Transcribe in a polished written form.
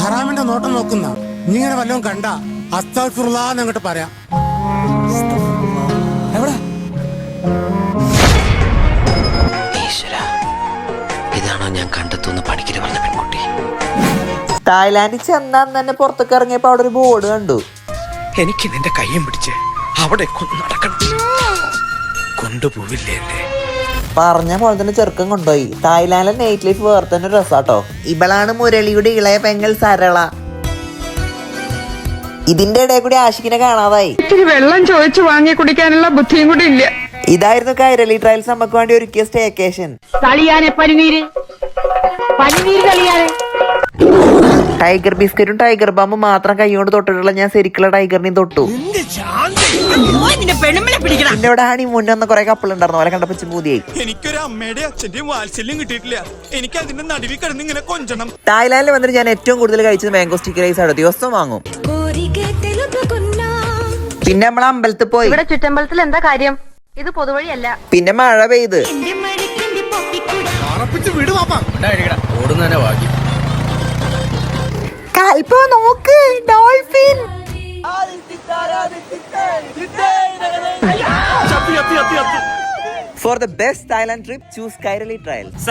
ഹറാമിന്റെ നോട്ടം നോക്കുന്ന നീ ഇങ്ങനെ വല്ലതും കണ്ട അസ്തഗ്ഫിറുല്ലാഹ് അങ്ങോട്ട് പറയാം. ഇതാണോ ഞാൻ കണ്ടെത്തുന്ന പണിക്കര് പറഞ്ഞ പെൺകുട്ടി? തായ്ലാൻഡിൽ ചെന്നാൻ തന്നെ പുറത്തേക്ക് ഇറങ്ങിയപ്പോ അവിടെ ഒരു ബോർഡ് കണ്ടു. എനിക്ക് നിന്റെ കയ്യും പിടിച്ച് അവിടെ നടക്കണം. കൊണ്ടുപോവില്ലേ എന്നെ? പറഞ്ഞ പോലെ തന്നെ ചെറുക്കം കൊണ്ടുപോയി. തായ്ലാൻഡിലെ നൈറ്റ് ലൈഫ് വേറെ തന്നെ രസാട്ടോ. ഇവളാണ് മുരളിയുടെ ഇളയ പെങ്ങൾ സരള. ഇതിന്റെ ഇടയിൽ കൂടി ആഷിഖിനെ കാണാതായി. വെള്ളം ചോദിച്ചു വാങ്ങി കുടിക്കാനുള്ള ബുദ്ധിയും കൂടി ഇല്ല. ഇതായിരുന്നു കൈരളി ട്രയൽസ് നമുക്ക് വേണ്ടി ഒരുക്കിയ സ്റ്റേക്കേഷൻ. ടൈഗർ ബിസ്ക്കറ്റും ടൈഗർ ബാമ്പും മാത്രം കൈകൊണ്ട് തൊട്ടിട്ടുള്ള ഞാൻ ശരിക്കുള്ള ടൈഗറിനെയും തൊട്ടു. പിന്നെ ഇവിടെ ഹണി മുന്നേ വന്ന കുറെ കപ്പിൾ ഉണ്ടായിരുന്നു. അവരെ കണ്ടപ്പോ പൂതിയായി. എനിക്കൊരു അമ്മയുടെ അച്ഛന്റെയും വാത്സല്യം കിട്ടിയിട്ടില്ല. എനിക്ക് അതിന്റെ നടുവിൽ കിടന്ന് ഇങ്ങനെ കൊഞ്ചണം. തായ്ലാൻഡിൽ വന്നിട്ട് ഞാൻ ഏറ്റവും കൂടുതൽ കഴിച്ചത് മാംഗോ സ്റ്റിക്കി റൈസ് ആണ്. ദിവസം വാങ്ങും. പിന്നെ നമ്മൾ അമ്പലത്തിൽ പോയി. ഇവിടെ ചുറ്റമ്പലത്തിൽ എന്താ കാര്യം? ഇത് പൊതുവഴിയല്ല. പിന്നെ മഴ പെയ്ത്. കൽപ്പോ നോക്ക്, dolphin. For the best Thailand trip, choose Kairali Trials.